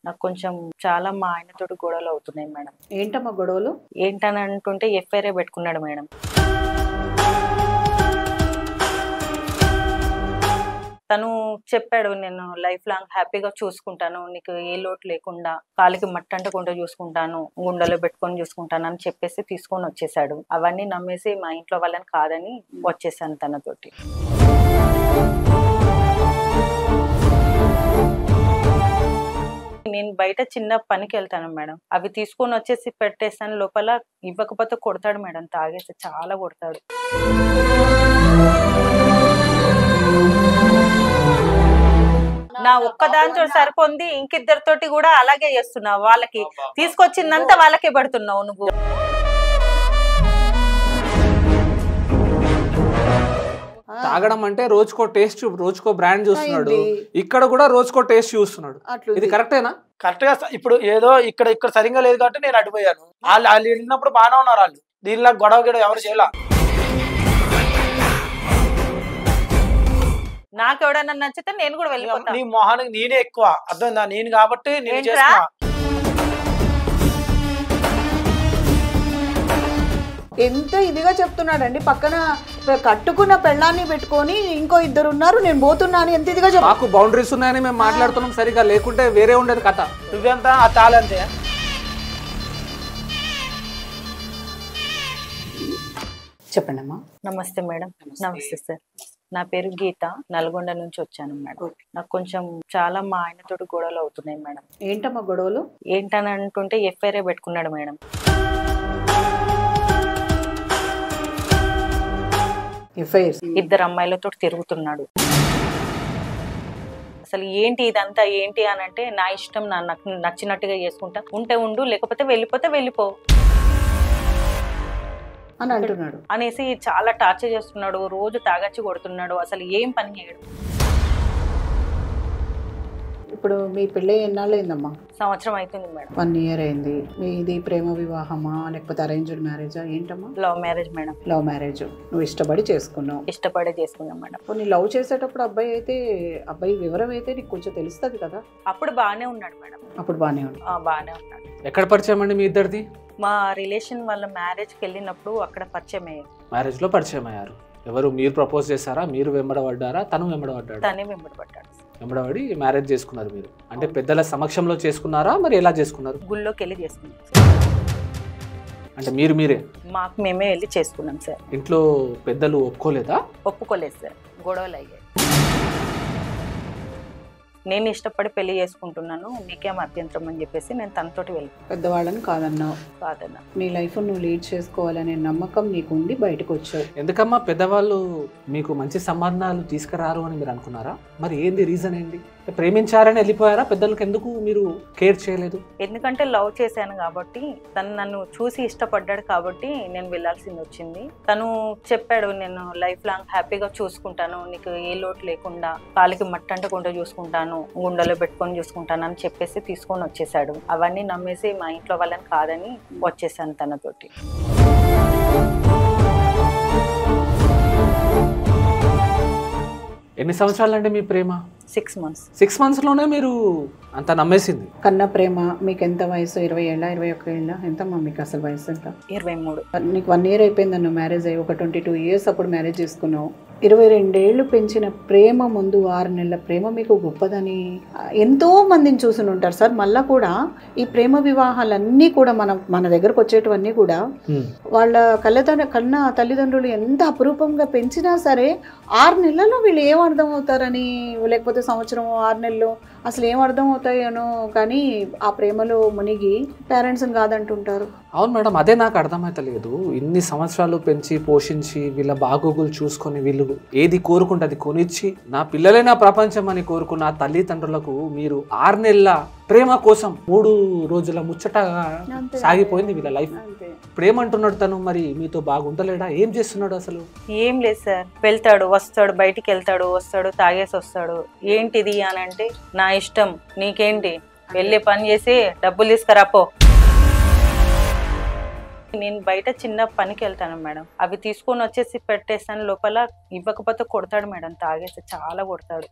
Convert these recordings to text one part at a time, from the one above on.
నాకు కొంచెం చాలా మా ఆయనతోటి గొడవలు అవుతున్నాయి మేడం. ఏంటమ్మా గొడవలు? ఏంటని అంటుంటే ఎఫ్ఐఆర్ పెట్టుకున్నాడు మేడం. తను చెప్పాడు, నేను లైఫ్ లాంగ్ హ్యాపీగా చూసుకుంటాను, నీకు ఏ లోటు లేకుండా, కాలికి మట్టంటకుండా చూసుకుంటాను, గుండెలో పెట్టుకొని చూసుకుంటాను అని చెప్పేసి తీసుకొని వచ్చేసాడు. అవన్నీ నమ్మేసి మా ఇంట్లో వాళ్ళని కాదని వచ్చేసాను తనతోటి. నేను బయట చిన్న పనికి వెళ్తాను మేడం, అవి తీసుకొని వచ్చేసి పెట్టేస్తాను, లోపల ఇవ్వకపోతే కొడతాడు మేడం, తాగేసి చాలా కొడతాడు. నా ఒక్కదాంతో సరిపోంది, ఇంకిద్దరితోటి కూడా అలాగే చేస్తున్నావు, వాళ్ళకి తీసుకొచ్చిందంతా వాళ్ళకే పెడుతున్నావు నువ్వు. తాగడం అంటే రోజుకో టేస్ట్, రోజుకో బ్రాండ్ చూస్తున్నాడు, ఇక్కడ కూడా రోజుకో టేస్ట్ చూస్తున్నాడు. ఇది కరెక్టేనా? కరెక్ట్ గా ఇప్పుడు ఏదో ఇక్కడ సరిగ్గా లేదు కాబట్టి నేను అడిపోయాను. వాళ్ళు వెళ్ళినప్పుడు బాగానే ఉన్నారు, వాళ్ళు దీనిలో గొడవ గిడవ ఎవరు చేయాల. నాకు ఎవడన్నా నచ్చితే నేను కూడా వెళ్ళిపోతాను. నీ మొహానికి నేనే ఎక్కువ, అర్థమైందా? నేను కాబట్టి నేను చేస్తా. ఎంత ఇదిగా చెప్తున్నాడండి, పక్కన కట్టుకున్న పెళ్ళాన్ని పెట్టుకొని ఇంకో ఇద్దరు ఉన్నారు, నేను పోతున్నాను, ఎంత ఇదిగా చెప్తా. మాకు బౌండరీస్ ఉన్నాయని మేము మాట్లాడుతున్నాం సరిగా, లేకుంటే వేరే ఉండేది కథ. నువ్వెంత ఆ తాళంతే. చెప్పండి అమ్మా. నమస్తే మేడం. నమస్తే సార్, నా పేరు గీత, నల్గొండ నుంచి వచ్చాను మేడం. నాకు కొంచెం చాలా మా ఆయనతోటి గొడవలు అవుతున్నాయి మేడం. ఏంటమ్మా గొడవలు? ఏంటని అంటుంటే ఎఫ్ఐఆర్ పెట్టుకున్నాడు మేడం. ఇద్దరు అమ్మాయిలతో తిరుగుతున్నాడు. అసలు ఏంటి ఇదంతా, ఏంటి అని అంటే, నా ఇష్టం, నాకు నచ్చినట్టుగా చేసుకుంటా, ఉంటే ఉండు, లేకపోతే వెళ్ళిపోతే వెళ్ళిపో అని అంటున్నాడు అనేసి చాలా టార్చర్ చేస్తున్నాడు. రోజు తాగచ్చి కొడుతున్నాడు, అసలు ఏం పని చేయడు. ఇప్పుడు మీ పెళ్ళి ఎన్నాళ్ళు అయిందమ్మా? సంవత్సరం అవుతుంది మేడం. 1 year అయింది. మీది ప్రేమ వివాహమా లేకపోతే అరేంజ్డ్ మ్యారేజా ఏంటమ్మా? Love marriage madam. Love marriage. నువ్వు ఇష్టపడి చేసుకున్నావు? ఇష్టపడే చేసుకున్నాం మేడం. నీ లవ్ చేసేటప్పుడు అబ్బాయి వివరం అయితే నీకు కొంచెం తెలుస్తుంది కదా. అప్పుడు బాగానే ఉన్నాడు మేడం. అప్పుడు బాగానే ఉన్నాడు. బాగానే ఉన్నాడు. ఎక్కడ పరిచయం అండి మీ ఇద్దరిది? మా రిలేషన్ వాళ్ళ మ్యారేజ్కి వెళ్ళినప్పుడు అక్కడ పరిచయం అయ్యారు. మ్యారేజ్ లో పరిచయం అయ్యారు. ఎవరు, మీరు ప్రపోజ్ చేశారా, మీరు వెంబడబడ్డారా, తను వెంబడబడ్డాడు? తనే వెంబడబడ్డాడు. వెంబడబడి మ్యారేజ్ చేసుకున్నారు మీరు. అంటే పెద్దల సమక్షంలో చేసుకున్నారా, మరి ఎలా చేసుకున్నారు? గుళ్ళోకి వెళ్ళి చేసుకున్నాం. అంటే మీరే మాకు మేమే వెళ్ళి చేసుకున్నాం సార్. ఇంట్లో పెద్దలు ఒప్పుకోలేదా? ఒప్పుకోలేదు సార్, గొడవలు అయ్యాయి. నేను ఇష్టపడి పెళ్లి చేసుకుంటున్నాను, మీకేం అభ్యంతరం అని చెప్పేసి నేను తనతోటి వెళ్ళాను. పెద్దవాళ్ళని కాదన్నావు? కాదన్నా. నీ లైఫ్ నువ్వు లీడ్ చేసుకోవాలనే నమ్మకం నీకు ఉండి బయటకు వచ్చావు. ఎందుకమ్మా పెద్దవాళ్ళు మీకు మంచి సంబంధాలు తీసుకురారు అని మీరు అనుకున్నారా? మరి ఏంది రీజన్ ఏంటి? ప్రేమించారని వెళ్ళిపోయారా? పెద్దలకు ఎందుకు మీరు కేర్ చేయలేదు? ఎందుకంటే లవ్ చేశాను కాబట్టి, తను నన్ను చూసి ఇష్టపడ్డాడు కాబట్టి నేను వెళ్ళాల్సింది వచ్చింది. తను చెప్పాడు, నేను లైఫ్ లాంగ్ హ్యాపీగా చూసుకుంటాను, నీకు ఏ లోటు లేకుండా, కాలికి మట్టంటకుండా చూసుకుంటాను, గుండెలో పెట్టుకొని చూసుకుంటాను అని చెప్పేసి తీసుకొని వచ్చేసాడు. అవన్నీ నమ్మేసి మా ఇంట్లో వాళ్ళని కాదని వచ్చేసాను తనతోటి. ఎన్ని సంవత్సరాలండి మీ ప్రేమ? 6 months. 6 months లోనే మీరు అంత నమ్మేసింది? కన్న ప్రేమ. మీకు ఎంత వయసు? 20 ఏళ్ళ 21 ఏళ్ళ ఎంతమ్మా మీకు అసలు వయసు ఎంత? 23. నీకు 1 year అయిపోయిందన్న మ్యారేజ్ అయ్యి. ఒక 22 years అప్పుడు మ్యారేజ్ చేసుకున్నావు. 22 ఏళ్ళు పెంచిన ప్రేమ ముందు 6 నెలల ప్రేమ మీకు గొప్పదని ఎంతో మందిని చూసి ఉంటారు సార్. మళ్ళా కూడా ఈ ప్రేమ వివాహాలన్నీ కూడా మన దగ్గరకు వచ్చేటివన్నీ కూడా వాళ్ళ కన్న తల్లిదండ్రులు ఎంత అపురూపంగా పెంచినా సరే 6 నెలల్లో వీళ్ళు ఏం అర్థం అవుతారని, లేకపోతే సంవత్సరం 6 నెలలు అసలు ఏం అర్థం అవుతాయనో కానీ ఆ ప్రేమలో మునిగి పేరెంట్స్ని కాదంటుంటారు. అవును మేడం, అదే నాకు అర్థమైతలేదు. ఇన్ని సంవత్సరాలు పెంచి పోషించి వీళ్ళ బాగోగులు చూసుకొని వీళ్ళు ఏది కోరుకుంటే అది కొనిచ్చి, నా పిల్లలే నా ప్రపంచం అని కోరుకున్న తల్లిదండ్రులకు మీరు 6 నెలల ప్రేమ కోసం 3 రోజుల ముచ్చటగా సాగిపోయింది వీళ్ళ లైఫ్. ప్రేమ అంటున్నాడు తను, మరి మీతో బాగుంటలేడా? ఏం చేస్తున్నాడు అసలు? ఏం లేదు సార్, వెళ్తాడు వస్తాడు, బయటికి వెళ్తాడు వస్తాడు, తాగేసి వస్తాడు. ఏంటిది అని అంటే, నా ఇష్టం, నీకేంటి, వెళ్ళి పని చేసి డబ్బులు తీసుకురాపో. నేను బయట చిన్న పనికి వెళ్తాను మేడం, అవి తీసుకొని వచ్చేసి పెట్టేస్తాను, లోపల ఇవ్వకపోతే కొడతాడు మేడం, తాగేసి చాలా కొడతాడు.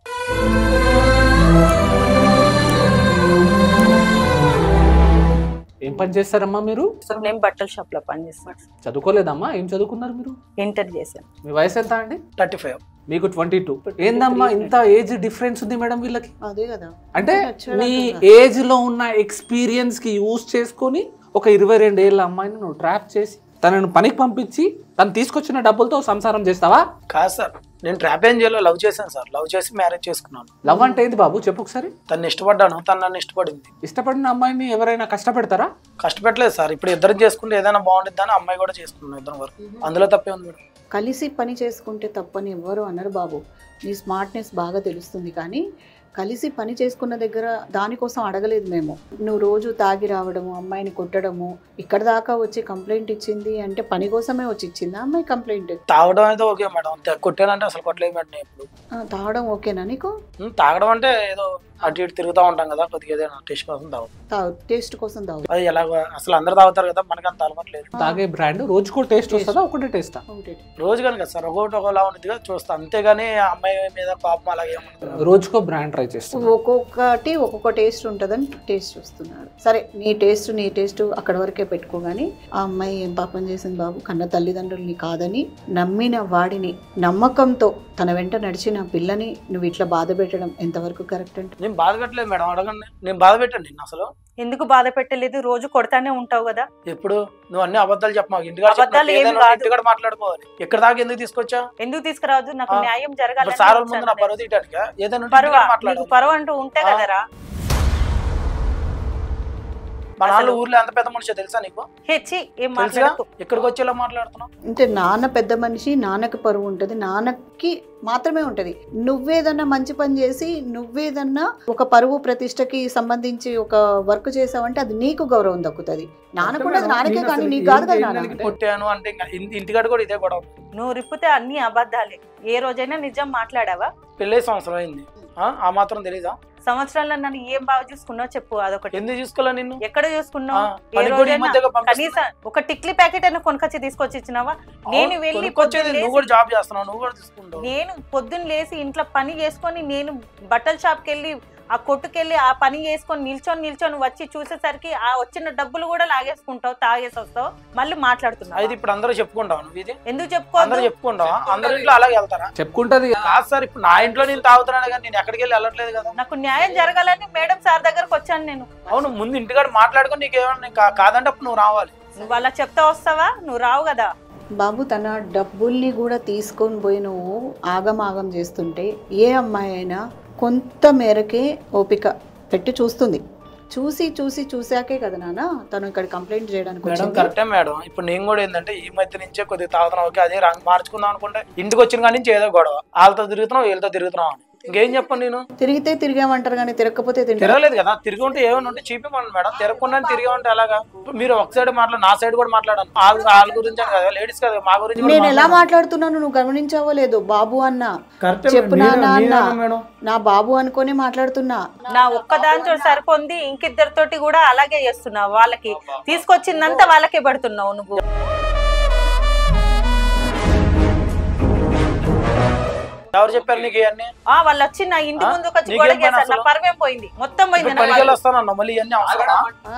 ఏం పని చేస్తారమ్మా మీరు? నేను బట్టల షాప్ లో పనిచేస్తాను. చదువుకోలేదమ్మా? ఏం చదువుకున్నారు మీరు? ఇంటర్ చేశాను. మీ వయసు ఎంత అండి? 35. మీకు 22. ఏందమ్మా ఇంత ఏజ్ డిఫరెన్స్ ఉంది మేడం వీళ్ళకి? అదే కదా, అంటే నీ ఏజ్ లో ఉన్న ఎక్స్పీరియన్స్ కి యూజ్ చేసుకొని ఒక 22 ఏళ్ళ అమ్మాయిని నువ్వు ట్రాప్ చేసి తనను పనికి పంపించి తను తీసుకొచ్చిన డబ్బులతో సంసారం చేస్తావా? కాదు సార్, నేను ట్రాప్ ఏం చేయాలో లవ్ చేశాను సార్. లవ్ చేసి మ్యారేజ్ చేసుకున్నాను. లవ్ అంటే ఏంది బాబు చెప్పు ఒకసారి. తను ఇష్టపడ్డాను, తను నన్ను ఇష్టపడింది. ఇష్టపడిన అమ్మాయిని ఎవరైనా కష్టపెడతారా? కష్టపెట్టలేదు సార్. ఇప్పుడు ఇద్దరు చేసుకుంటే ఏదైనా బాగుంటుంది అని అమ్మాయి కూడా చేసుకున్నాను ఇద్దరు వరకు. అందులో తప్పే ఉంది మేడం. కలిసి పని చేసుకుంటే తప్పని ఎవరు అన్నారు బాబు. నీ స్మార్ట్నెస్ బాగా తెలుస్తుంది, కానీ కలిసి పని చేసుకున్న దగ్గర దానికోసం అడగలేదు మేము. నువ్వు రోజు తాగి రావడము, అమ్మాయిని కొట్టడము, ఇక్కడ దాకా వచ్చి కంప్లైంట్ ఇచ్చింది అంటే పని కోసమే వచ్చి ఇచ్చిందా అమ్మాయి కంప్లైంట్? తాగడం అయితే ఓకే మేడం, కొట్టానంటే అసలు కొట్టలేదు మేడం. ఇప్పుడు తాగడం ఓకేనా నీకు? తాగడం అంటే ఏదో అటు ఇటు తిరుగుతూ ఉంటాం కదా, కొద్దిగా ఏదైనా టేస్ట్ కోసం తాగు. టేస్ట్ కోసం తాగు. అది ఎలా అసలు అందరు తాగుతారు కదా, మనకి అంత అలవాటు లేదు. తాగే బ్రాండ్ రోజుకో టేస్ట్ వస్తుందా? ఒకటే టేస్టా? రోజు కనుక సార్ ఒకటి ఒకలా ఉంటుంది చూస్తా, అంతేగాని అమ్మాయి మీద కోపం అలాగే రోజుకో బ్రాండ్ ట్రై చేస్తాను. ఒక్కొక్కటి ఒక్కొక్క టేస్ట్ ఉంటుందని టేస్ట్ చూస్తున్నారు. సరే, నీ టేస్ట్ అక్కడ వరకే పెట్టుకో. కానీ ఆ అమ్మాయి ఏం పాపం చేసింది బాబు? కన్న తల్లిదండ్రులని కాదని నమ్మిన వాడిని, నమ్మకంతో తన వెంట నడిచిన పిల్లని నువ్వు ఇట్లా బాధ పెట్టడం ఎంతవరకు కరెక్ట్ అంటే? నేను బాధ పెట్టలేదు మేడం, అడగండి. నేను బాధ పెట్టండి నిన్ను అసలు. ఎందుకు బాధ పెట్టలేదు? రోజు కొడతానే ఉంటావు కదా. ఎప్పుడు నువ్వు అన్ని అబద్ధాలు చెప్పమా? ఇంటికాడ మాట్లాడుకోవాలి. ఎక్కడ దాకా ఎందుకు తీసుకొచ్చా? ఎందుకు తీసుకురావద్దు? నాకు న్యాయం జరగాలి. సార్ ముందు నా పరువు తీయడానికి ఏదైనా పరువు అంటూ ఉంటే కదరా. మా నాన్న ఊర్లో ఎంత పెద్ద మనిషి తెలుసా నీకు? ఇక్కడికి వచ్చేలా మాట్లాడుతున్నావు అంటే నాన్న పెద్ద మనిషి, నాన్నకి పరువు ఉంటది, నాన్నకి మాత్రమే ఉంటది. నువ్వేదన్నా మంచి పని చేసి, నువ్వేదన్నా ఒక పరువు ప్రతిష్టకి సంబంధించి ఒక వర్క్ చేసావంటే అది నీకు గౌరవం దక్కుతుంది. నాన్న కూడా నాన్నకే కానీ నీకు కాదు కదా. కొట్టాను అంటే ఇంటికాడ కూడా ఇదే గొడవ. నువ్వు రిప్పితే అన్ని అబద్ధాలే. ఏ రోజైనా నిజం మాట్లాడావా? పెళ్ళే సంవత్సరం అయింది, ఆ మాత్రం తెలీదా? సంవత్సరాల్లో నన్ను ఏం బాగా చూసుకున్నావు చెప్పు. అదొకటి. ఎందుకు చూసుకోలే నిన్ను? ఎక్కడ చూసుకున్నావు? కనీసం ఒక టిక్లీ ప్యాకెట్ అయినా కొనుకొచ్చి తీసుకొచ్చి ఇచ్చినావా? నేను వెళ్ళి నేను పొద్దున్న లేసి ఇంట్లో పని చేసుకొని, నేను బట్టల షాప్కి వెళ్ళి ఆ కొట్టుకెళ్ళి ఆ పని చేసుకొని నిల్చొని వచ్చి చూసేసరికి ఆ వచ్చిన డబ్బులు కూడా లాగేసుకుంటావు, తాగేసి వస్తావు, మళ్ళీ మాట్లాడుతున్నావు. అది ఇప్పుడు అందరూ చెప్పుకుంటావు. నువ్వు ఇది ఎందుకు చెప్పుకుంటావా? అందరూ ఇంట్లో అలాగే వెళ్తారా? చెప్పుకుంటది కాదు సార్, ఇప్పుడు నా ఇంట్లో నేను తాగుతున్నాను కానీ నేను ఎక్కడికి వెళ్ళి వెళ్ళట్లేదు కదా. నాకు న్యాయం జరగాలని మేడం సార్ దగ్గరకు వచ్చాను నేను. అవును, ముందు ఇంటికాడ మాట్లాడుకొని నీకేమన్నా కాదంటే అప్పుడు నువ్వు రావాలి. నువ్వు అలా చెప్తా వస్తావా? నువ్వు రావు కదా బాబు. తన డబ్బుల్ని కూడా తీసుకొని పోయి నువ్వు ఆగం చేస్తుంటే ఏ అమ్మాయి అయినా కొంత మేరకే ఓపిక పెట్టి చూస్తుంది. చూసాకే కదా నాన్న తను ఇక్కడ కంప్లైంట్ చేయడానికి వచ్చింది. కరెక్టే మేడం. ఇప్పుడు నేను కూడా ఏంటంటే ఈ మధ్య నుంచే కొద్దిగా తాగుతున్నావు, ఓకే అదే రంగు మార్చుకుందాం అనుకుంటే ఇంటికి వచ్చిన కాడి నుంచి ఏదో గొడవ, వాళ్ళతో తిరుగుతున్నావు వీళ్ళతో తిరుగుతున్నావు అని. ఇంకేం చెప్పండి, నేను తిరిగామంటారు కానీ తిరగకపోతే తిరగలేదు కదా. తిరిగి ఉంటే ఏమైనా ఉంటే చూపిమండి మేడం. తిరగకుండా తిరిగి ఉంటే అలాగా? మీరు ఒక సైడ్ నా సైడ్ కూడా మాట్లాడాను. వాళ్ళ గురించి కదా, లేడీస్ కదా, మా గురించి నేను ఎలా మాట్లాడుతున్నాను నువ్వు గమనించావో లేదు? బాబు అన్న చెప్పునా అన్న, నా బాబు అనుకునే మాట్లాడుతున్నా. నా ఒక్కదాంతో సరిపోంది, ఇంకిద్దరితోటి కూడా అలాగే చేస్తున్నావు. వాళ్ళకి తీసుకొచ్చిందంతా వాళ్ళకే పెడుతున్నావు నువ్వు. ఎవరు చెప్పారు నీకు ఇవన్నీ? వాళ్ళు వచ్చి నా ఇంటి ముందు పరవేం పోయింది, మొత్తం పోయింది.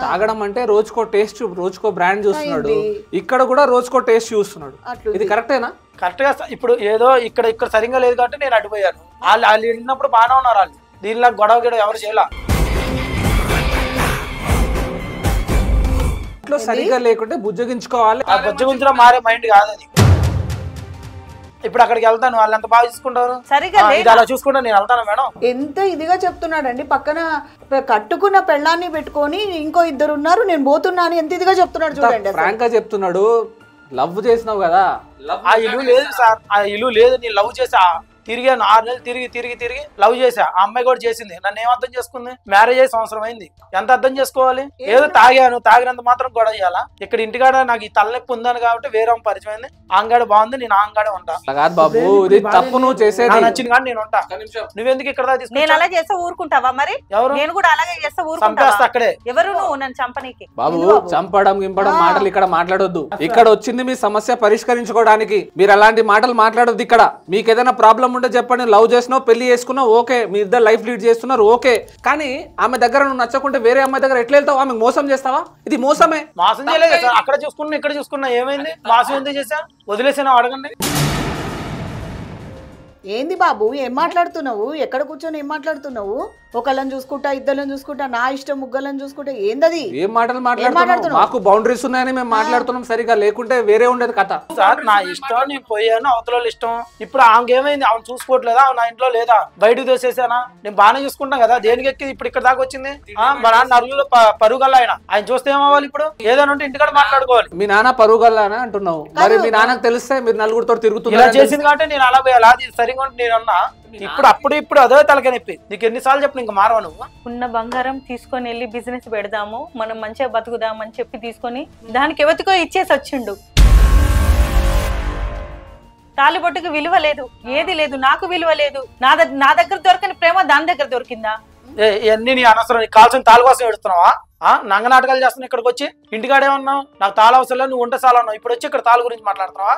తాగడం అంటే రోజుకో టేస్ట్, రోజుకో బ్రాండ్ చూస్తున్నాడు. ఇక్కడ కూడా రోజుకో టేస్ట్ చూస్తున్నాడు. ఇది కరెక్టేనా? కరెక్ట్ గా. ఇప్పుడు ఏదో ఇక్కడ సరిగ్గా లేదు కాబట్టి నేను అడిపోయాను. వాళ్ళు వెళ్ళినప్పుడు బాగానే ఉన్నారు. వాళ్ళు దీనిలో గొడవ ఎవరు చేయాల? సరిగ్గా లేకుంటే బుజ్జగించుకోవాలి. ఆ బుజ్జగించడం మారే మైండ్ కాదు అది. ఇప్పుడు అక్కడికి వెళ్తాను, వాళ్ళు ఎంత బాగా చూసుకుంటారు. అలా చూసుకుంటా నేను వెళ్తాను మేడం. ఎంత ఇదిగా చెప్తున్నాడండి. పక్కన కట్టుకున్న పెళ్ళాన్ని పెట్టుకొని ఇంకో ఇద్దరు ఉన్నారు, నేను పోతున్నాను, ఎంత ఇదిగా చెప్తున్నాడు చూడండి. ఫ్రాంక్ గా చెప్తున్నాడు. లవ్ చేసినావు కదా, ఆ ఇల్లు లేదు సార్, ఆ ఇల్లు లేదు. నేను లవ్ చేసా, తిరిగాను 6 నెలలు తిరిగి లవ్ చేసా. ఆ అమ్మాయి కూడా చేసింది. నన్ను ఏం అర్థం చేసుకుంది? మ్యారేజ్ అయ్యి సంవత్సరం అయింది. ఎంత అర్థం చేసుకోవాలి? ఏదో తాగినంత మాత్రం గొడవ చేయాలా? ఇక్కడ ఇంటికాడ నాకు ఈ తలనొప్పి ఉందని కాబట్టి వేరే పరిచయం అయింది. ఆంగాడ బాగుంది, నేను ఆంగాడే ఉంటా. బాబు ఇది తప్పు, నువ్వు చేసేది నచ్చింది కానీ నేను ఉంటా. నువ్వెందుకు ఇక్కడ నేను అలా చేస్తే ఊరుకుంటావా? మరి ఎవరు? నేను కూడా అలాగే చేస్తే ఊరుకుంటా. అక్కడే ఎవరు నువ్వు నన్ను చంపనీకి? బాబు చంపడం గింపడం మాటలు ఇక్కడ మాట్లాడొద్దు. ఇక్కడ వచ్చింది మీ సమస్య పరిష్కరించుకోవడానికి. మీరు అలాంటి మాటలు మాట్లాడొద్దు. ఇక్కడ మీకు ఏదైనా ప్రాబ్లం ఉంటే చెప్పండి, లవ్ చేసినావు, పెళ్లి చేసుకున్నావు, ఓకే, మీ ఇద్దరు లైఫ్ లీడ్ చేస్తున్నారు, ఓకే. కానీ ఆమె దగ్గర నువ్వు నచ్చకుంటే వేరే అమ్మాయి దగ్గర ఎట్లా వెళ్తావు? ఆమె మోసం చేస్తావా? ఇది మోసమే. మోసం చేయలేదు సార్, అక్కడ చూసుకున్నా ఇక్కడ చూసుకున్నా ఏమైంది? మోసం ఎందుకు చేసా? వదిలేసాను అడగండి. ఏంది బాబు ఏం మాట్లాడుతున్నావు? ఎక్కడ కూర్చొని ఏం మాట్లాడుతున్నావు? ఒకళ్ళని చూసుకుంటా, ఇద్దరిని చూసుకుంటా, నా ఇష్టం ముగ్గులను చూసుకుంటా, ఏందది? ఏం మాటలు మాట్లాడుతున్నావు? మాకు బౌండరీస్ ఉన్నాయని మేము మాట్లాడుతున్నాం సరిగా, లేకుంటే వేరే ఉండేది కథ. సార్ నా ఇష్టం, నేను పోయాను, అవతల ఇష్టం. ఇప్పుడు ఆమెకేమైంది? ఆమె చూసుకోవట్లేదా? నా ఇంట్లో లేదా? బయటకు తోసేసానా? నేను బాగానే చూసుకుంటాం కదా, దేనికి ఎక్కి ఇప్పుడు ఇక్కడ దాకా వచ్చింది? మా నాన్న నరువులో పరుగుల్లా ఆయన చూస్తే ఏమవ్వాలి? ఇప్పుడు ఏదైనా ఉంటే ఇంటికాడ మాట్లాడుకోవాలి. మీ నాన్న పరుగుల్లా అంటున్నావు, మరి మీ నాన్నకు తెలిస్తే మీరు నలుగురితో తిరుగుతున్నారు. ఇలా చేసింది కాబట్టి నేను అలా పోయాలి, అది సరిగా నేను అన్నా. ఇప్పుడు అదే తలకే నొప్పి. నీకు ఎన్నిసార్లు చెప్పు, ఇంకా మారవ నువ్వు? ఉన్న బంగారం తీసుకొని వెళ్ళి బిజినెస్ పెడదాము, మనం మంచిగా బతుకుదామని చెప్పి తీసుకొని దానికి ఎవరికో ఇచ్చేసి వచ్చిండు. తాలిబొట్టుకు విలువ లేదు, ఏది లేదు, నాకు విలువ లేదు. నా దగ్గర దొరకని ప్రేమ దాని దగ్గర దొరికిందా? ఇవన్నీ నీ అనవసరం. నీకు కావాల్సిన తాళు కోసం ఎడుతున్నావా? నంగ నాటకాలు చేస్తున్నా ఇక్కడికి వచ్చి. ఇంటికాడేమన్నావు? నాకు తాళ అవసరం లేదు, నువ్వు ఉంటే చాలా అన్నావు. ఇప్పుడు వచ్చి ఇక్కడ తాళ గురించి మాట్లాడుతున్నావా?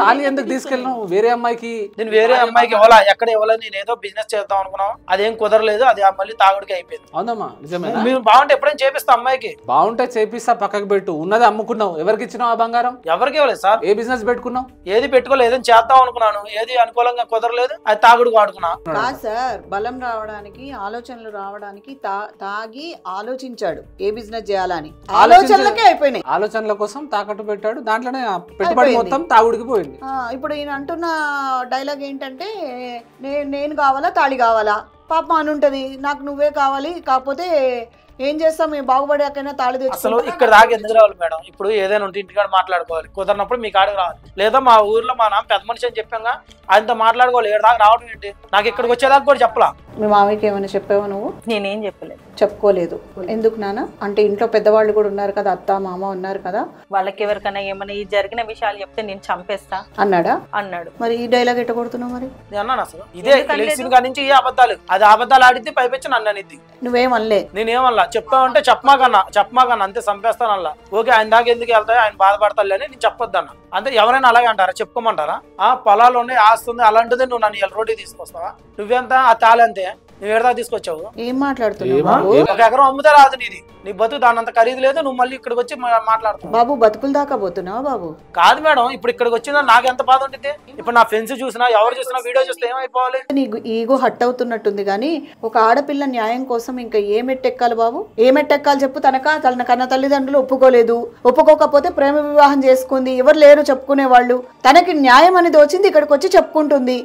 తాళి ఎందుకు తీసుకెళ్ళినావు వేరే అమ్మాయికి? నేను వేరే అమ్మాయికి ఇవ్వాలా? ఎక్కడ ఇవ్వలేదు. నేను ఏదో బిజినెస్ చేద్దాం అనుకున్నావు, అదేం కుదరలేదు. అది మళ్ళీ తాగుడికి అయిపోయింది. అవునమ్మా, నిజమేనా? మీరు బాగుంటే ఎప్పుడైనా చేపిస్తా అమ్మాయికి. బాగుంటే చేపిస్తా, పక్కకు పెట్టు. ఉన్నది అమ్ముకున్నావు, ఎవరికి ఇచ్చినావు ఆ బంగారం? ఎవరికి ఇవ్వలేదు సార్. ఏ బిజినెస్ పెట్టుకున్నావు? ఏది పెట్టుకోలేదు, ఏదైనా చేద్దాం అనుకున్నాను, ఏది అనుకూలంగా కుదరలేదు, అది తాగుడికి వాడుకున్నా. కాదు సార్, బలం రావడానికి, ఆలోచనలు రావడానికి తాగి ఆలోచించాడు ఏ బిజినెస్ చేయాలని. ఆలోచనలకే అయిపోయినాయి. ఆలోచనల కోసం తాకట్టు పెట్టాడు, దాంట్లోనే పెట్టుబడి మొత్తం తాగుడికి పోయింది. ఇప్పుడు ఈయన అంటున్న డైలాగ్ ఏంటంటే, నేను కావాలా తాళి కావాలా? పాప అని ఉంటది, నాకు నువ్వే కావాలి, కాకపోతే ఏం చేస్తాం, మేము బాగుపడాకైనా తాళి తెచ్చు. అసలు ఇక్కడ దాకా ఎందుకు రావాలి మేడం? ఇప్పుడు ఏదైనా ఉంటే ఇంటికాడ మాట్లాడుకోవాలి, కుదరినప్పుడు మీ కాడికి రావాలి. లేదా మా ఊర్లో మా నాన్న పెద్ద మనిషి అని చెప్పాగా, ఆయనతో మాట్లాడుకోవాలి. ఏడు దాకా రావడం ఏంటి? నాకు ఇక్కడికి వచ్చేదాకా కూడా చెప్పలా. మీ మామయ్యకి ఏమైనా చెప్పావా నువ్వు? నేనేం చెప్పలేదు. చెప్పుకోలేదు. ఎందుకు నాన్న? అంటే ఇంట్లో పెద్దవాళ్ళు కూడా ఉన్నారు కదా, అత్త మామ ఉన్నారు కదా, వాళ్ళకి ఎవరికైనా ఏమైనా ఈ జరిగిన విషయాలు చెప్తే నేను చంపేస్తా అన్నాడా? అన్నాడు. మరి ఈ డైలాగ్ ఎట్ట కొడుతున్నావు మరి? నేను అన్నాను అసలు ఇదే తెలిసిన కాడి నుంచి ఏ అబద్ధాలు, అది అబద్ధాలు ఆడితే పైపెచ్చి నన్ను అనిద్ది. నువ్వేమనలే? నేనేమల్లా చెప్పావంటే చెప్పమాకన్నా అంతే, చంపేస్తాను అలా. ఓకే, ఆయన దాకా ఎందుకు వెళ్తాయి, ఆయన బాధపడతాడు అని నేను చెప్పొద్దన్న. అంటే ఎవరైనా అలాగే అంటారా? చెప్పుకోమంటారా? పొలాలు ఉన్నాయి, ఆస్తుంది, అలాంటిది నువ్వు నన్ను రోడ్డు తీసుకొస్తావా? నువ్వెంత ఆ తాళంతే, నువ్వు ఏడదా తీసుకొచ్చావు? ఏం మాట్లాడుతున్నావు? ఒక ఎకరం అమ్ముతే రాదు నీది, నీ బతుకు దాని అంత ఖరీదు లేదు. నువ్వు మళ్ళీ ఇక్కడికి వచ్చి మాట్లాడుతున్నావు. బాబు బతుకుల దాకా పోతున్నావా బాబు? కాదు మేడం, ఇప్పుడు ఇక్కడికి వచ్చిందా నాకు ఎంత బాధ ఉంటుంది. ఇప్పుడు నా ఫ్రెండ్స్ చూసినా, ఎవరు చూసినా, వీడియో చూస్తే ఏమైపోవాలి? నీకు ఈగో హట్ అవుతున్నట్టుంది. కానీ ఒక ఆడపిల్ల న్యాయం కోసం ఇంకా ఏమెట్టెక్కాలి బాబు? ఏమెట్టెక్కాలి చెప్పు? తన కన్న తల్లిదండ్రులు ఒప్పుకోలేదు, ఒప్పుకోకపోతే ప్రేమ వివాహం చేసుకుంది, ఎవరు లేరు చెప్పుకునే వాళ్ళు. తనకి న్యాయం అనేది వచ్చింది, ఇక్కడికి వచ్చి చెప్పుకుంటుంది.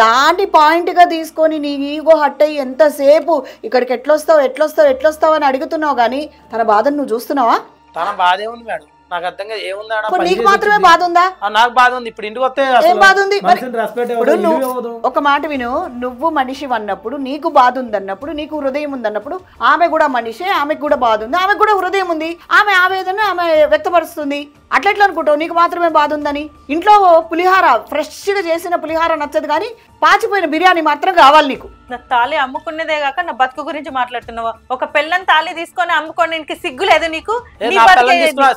దాన్ని పాయింట్ గా తీసుకొని నీ ఈగో హట్ అయ్యి ఎంతసేపు ఇక్కడికి ఎట్లొస్తావు అని అడుగుతున్నావు. కానీ తన బాధను నువ్వు చూస్తున్నావా? తన బాధ ఏముంది మేడం? నాకు అర్థంగా ఏముంది? నీకు మాత్రమే బాధ ఉందా? నాకు బాధ ఉంది. ఇప్పుడు ఇంటికి వస్తే ఏం బాధ ఉంది? ఒక మాట విను, నువ్వు మనిషి అన్నప్పుడు, నీకు బాధ ఉందన్నప్పుడు, నీకు హృదయం ఉందన్నప్పుడు, ఆమె కూడా మనిషి, ఆమెకు కూడా బాధ ఉంది, ఆమెకు కూడా హృదయం ఉంది, ఆమె ఆవేదన ఆమె వ్యక్తపరుస్తుంది. అట్లెట్లా అనుకుంటావు నీకు మాత్రమే బాధ ఉందని? ఇంట్లో పులిహార ఫ్రెష్గా చేసిన పులిహార నచ్చదు, కానీ పాచిపోయిన బిర్యానీ మాత్రం కావాలి నీకు. నా తాళి అమ్ముకునేదే కాక నా బతుకు గురించి మాట్లాడుతున్నావా? ఒక పెళ్ళని తాళి తీసుకొని అమ్ముకోవడానికి సిగ్గు లేదు నీకు?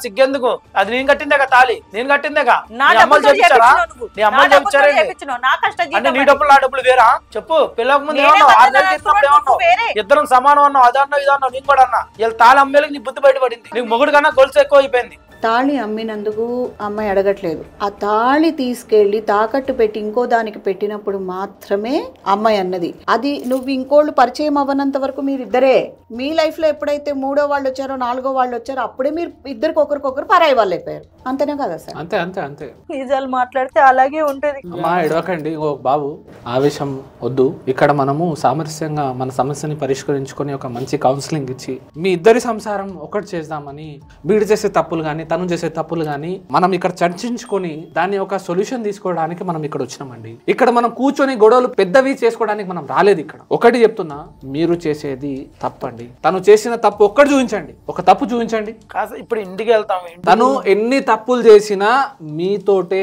సిగ్గెందుకు? అది నేను కట్టిందేగా తాళి, నేను కట్టిందేగా. నా డబ్బులు నీ డబ్బులు నా డబ్బులు వేరా? చెప్పు. పిల్లలకు ముందు ఏమన్నావు? ఇద్దరం సమానం అన్నావు, అదన్నావు ఇదన్నావు, నేను కూడా అన్నా. వీళ్ళు తాళి అమ్మేలకు నీ బుద్ధి బయటపడింది. నీకు మొగుడు కన్నా గొలుసు ఎక్కువ అయిపోయింది. తాళి అమ్మినందుకు అమ్మాయి అడగట్లేదు. ఆ తాళి తీసుకెళ్లి తాకట్టు పెట్టి ఇంకో దానికి పెట్టినప్పుడు మాత్రమే అమ్మాయి అన్నది. అది నువ్వు ఇంకోళ్ళు పరిచయం అవ్వనంత వరకు మీరిద్దరే. మీ లైఫ్ లో ఎప్పుడైతే మూడో వాళ్ళు వచ్చారో, నాలుగో వాళ్ళు వచ్చారో, అప్పుడే మీరు ఇద్దరికి ఒకరికొకరు పరాయి వాళ్ళు అయిపోయారు. అంతేనా కదా సార్? అంతే అంతే అంతే. నిజాలు మాట్లాడితే అలాగే ఉంటది. అమ్మా ఎడవకండి బాబు, ఆవేశం వద్దు. ఇక్కడ మనము సామరస్యంగా మన సమస్యని పరిష్కరించుకొని ఒక మంచి కౌన్సిలింగ్ ఇచ్చి మీ ఇద్దరి సంసారం ఒకటి చేద్దామని, వీడు చేసే తప్పులు కానీ తను చేసే తప్పులు కానీ మనం ఇక్కడ చర్చించుకొని దాన్ని ఒక సొల్యూషన్ తీసుకోవడానికి మనం ఇక్కడ వచ్చినామండి. ఇక్కడ మనం కూర్చొని గొడవలు పెద్దవి చేసుకోవడానికి మనం రాలేదు. ఇక్కడ ఒకటి చెప్తున్నా, మీరు చేసేది తప్పండి. తను చేసిన తప్పు ఒక్కటి చూపించండి, ఒక తప్పు చూపించండి. ఇప్పుడు ఇంటికి వెళ్తాము. తను ఎన్ని తప్పులు చేసినా మీతోటే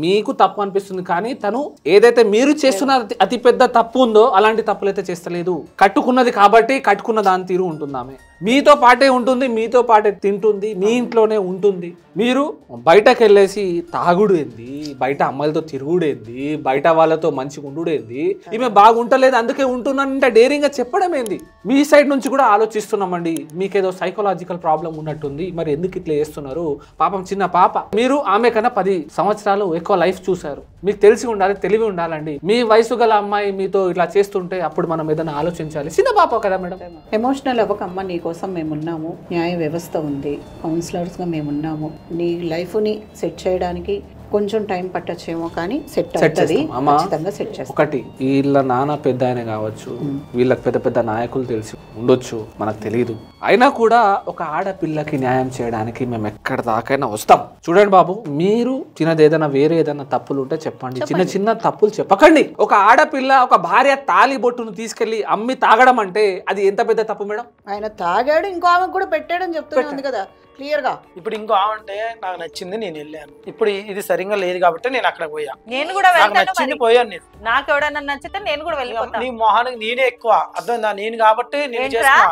మీకు తప్పు అనిపిస్తుంది, కానీ తను ఏదైతే మీరు చేస్తున్న అతి పెద్ద తప్పు ఉందో అలాంటి తప్పులైతే చేస్తలేదు. కట్టుకున్నది కాబట్టి కట్టుకున్న దాని తీరు ఉంటుంది ఆమె. మీతో పాటే ఉంటుంది, మీతో పాటే తింటుంది, మీ ఇంట్లోనే ఉంటుంది. మీరు బయటకు వెళ్ళేసి తాగుడు ఏంది, బయట అమ్మాయిలతో తిరుగుడు ఏంది, బయట వాళ్ళతో మంచిగా ఉండు ఏంది, ఈమె బాగుంటలేదు అందుకే ఉంటున్నానంటే డేరింగ్గా చెప్పడం ఏంది? మీ సైడ్ నుంచి కూడా ఆలోచిస్తున్నామండి, మీకేదో సైకలాజికల్ ప్రాబ్లం ఉన్నట్టుంది, మరి ఎందుకు ఇట్లా చేస్తున్నారు? పాపం చిన్న పాప, మీరు ఆమె కన్నా 10 సంవత్సరాలు ఎక్కువ లైఫ్ చూశారు, మీకు తెలిసి ఉండాలి, తెలివి ఉండాలండి. మీ వయసు గల అమ్మాయి మీతో ఇట్లా చేస్తుంటే అప్పుడు మనం ఏదైనా ఆలోచించాలి. చిన్న పాప కదా మేడం. ఎమోషనల్ అవ్వకమ్మ, నీ కోసం మేమున్నాము, న్యాయ వ్యవస్థ ఉంది, కౌన్సిలర్స్గా మేమున్నాము. నీ లైఫ్ని సెట్ చేయడానికి కొంచెం టైం పట్టచ్చేమో కానీ సెట్ అవుతుంది, ఖచ్చితంగా సెట్ చేస్తాం. ఒకటి, వీళ్ళ నాన్న పెద్ద ఆయన కావచ్చు, వీళ్ళకి పెద్ద పెద్ద నాయకులు తెలిసి ఉండొచ్చు, మనకు తెలియదు. అయినా కూడా ఒక ఆడపిల్లకి న్యాయం చేయడానికి మేము ఎక్కడ దాకైనా వస్తాం. చూడండి బాబు, మీరు చిన్నది ఏదైనా వేరే ఏదైనా తప్పులు ఉంటే చెప్పండి, చిన్న చిన్న తప్పులు చెప్పకండి. ఒక ఆడపిల్ల ఒక భార్య తాళి బొట్టును తీసుకెళ్లి అమ్మి తాగడం అంటే అది ఎంత పెద్ద తప్పు మేడం? ఆయన తాగాడు, ఇంకో ఆమెకు కూడా పెట్టాడని చెప్తుంది కదా క్లియర్ గా. ఇప్పుడు ఇంకో అంటే నాకు నచ్చింది, నేను వెళ్ళాను. ఇప్పుడు ఇది సరిగ్గా లేదు కాబట్టి నేను అక్కడ పోయా. నేను కూడా నాకు నచ్చింది పోయాను నేను. నాకు ఎవడన్నా నచ్చితే నేను కూడా వెళ్ళిపోతాను. నీ మొహానికి నేనే ఎక్కువ, అర్థమైందా? నేను కాబట్టి నేను చేస్తా.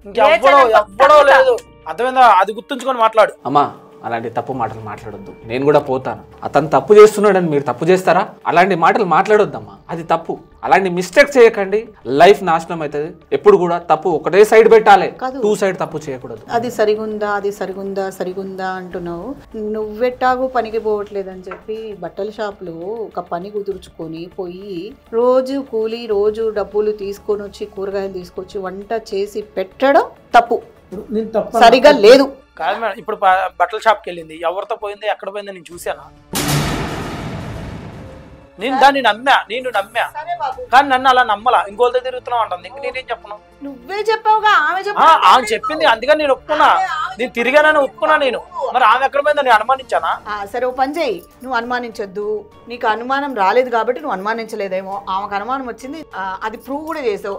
ఇంకెవ్వడో లేదు, అర్థమైందా? అది గుర్తుంచుకొని మాట్లాడు. అమ్మా, అలాంటి తప్పు మాటలు మాట్లాడొద్దు. నేను కూడా పోతాను. అతను తప్పు చేస్తున్నాడని మీరు తప్పు చేస్తారా? అలాంటి మాటలు మాట్లాడొద్దమ్మా, అది తప్పు. అలాంటి మిస్టేక్ చేయకండి, లైఫ్ నాశనం అవుతుంది. ఎప్పుడు కూడా తప్పు ఒకటే సైడ్ పెట్టాలి, 2 సైడ్ తప్పు చేయకూడదు. అది సరిగుందా, అది సరిగుందా, సరిగుందా అంటున్నావు. నువ్వెట్టాగు పనికి పోవట్లేదని చెప్పి బట్టల షాప్లో ఒక పని కుదుర్చుకొని పోయి రోజు కూలి, రోజు డబ్బులు తీసుకొని వచ్చి కూరగాయలు తీసుకొచ్చి వంట చేసి పెట్టడం తప్పు, సరిగా లేదు. కాదు మేడం, ఇప్పుడు బట్టల షాప్కి వెళ్ళింది, ఎవరితో పోయింది, ఎక్కడ పోయిందో నేను చూసానా? నేను దాన్ని నమ్మా, నేను నమ్మా, కానీ నన్ను అలా నమ్మలా. ఇంకోళ్ళతో తిరుగుతున్నావు అంటుంది, ఇంక నేనేం చెప్పను? నువ్వే చెప్పావుగా, ఆమె చెప్పింది, అందుకని నేను ఒప్పుకున్నా. నేను తిరిగానని ఒప్పుకున్నా నేను. మరి ఆమె ఎక్కడ పోయిందో నేను అనుమానించానా? సరే, ఓ పని చేయి, నువ్వు అనుమానించొద్దు. నీకు అనుమానం రాలేదు కాబట్టి నువ్వు అనుమానించలేదేమో, ఆమెకు అనుమానం వచ్చింది, అది ప్రూవ్ కూడా చేసావు.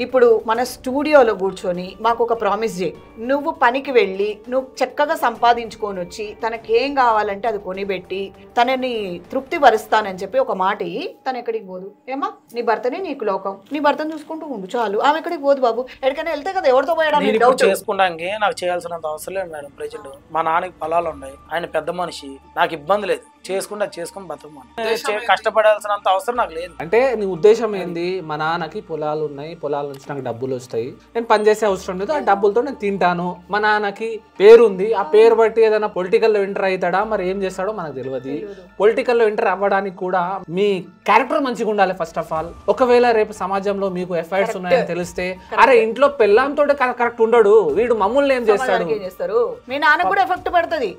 ఇప్పుడు మన స్టూడియోలో కూర్చొని మాకు ఒక ప్రామిస్ చేయి, నువ్వు పనికి వెళ్ళి నువ్వు చక్కగా సంపాదించుకొని వచ్చి తనకేం కావాలంటే అది కొనిపెట్టి తనని తృప్తి పరుస్తానని చెప్పి ఒక మాట తను ఎక్కడికి పోదు. ఏమా, నీ భర్తనే నీకు లోకం, నీ భర్తను చూసుకుంటూ ఉండు చాలు. ఆమె ఎక్కడికి పోదు బాబు, ఎక్కడికైనా వెళ్తే కదా ఎవరితో పోయడానికి చేసుకోవడానికి నాకు చేయాల్సినంత అవసరం లేదు మేడం. ప్రజెంట్ మా నాన్నకి పొలాలు ఉన్నాయి, ఆయన పెద్ద మనిషి, నాకు ఇబ్బంది లేదు, చేసుకుని బతుకమని కష్టపడాల్సినంత అవసరం నాకు లేదు. అంటే నీ ఉద్దేశం ఏంది? మా నాన్నకి పొలాలు ఉన్నాయి, పొలాల నుంచి నాకు డబ్బులు వస్తాయి, నేను పని చేసే అవసరం లేదు, ఆ డబ్బులతో నేను తింటాను. మా నాన్నకి పేరుంది, ఆ పేరు బట్టి ఏదైనా పొలిటికల్లో ఎంటర్ అవుతాడా, మరి ఏం చేస్తాడో మనకు తెలియదు. పొలిటికల్లో ఎంటర్ అవ్వడానికి కూడా మీ క్యారెక్టర్ మంచిగా ఉండాలి ఫస్ట్ ఆఫ్ ఆల్. ఒకవేళ రేపు సమాజంలో మీకు ఎఫ్ఐఆర్స్ ఉన్నాయని తెలిస్తే, అరే ఇంట్లో పెళ్ళాంతో కరెక్ట్ ఉండడు, వీడు మమ్మల్ని ఏం చేస్తాడు? మీ నాన్న కూడా ఎఫెక్ట్ పడుతుంది,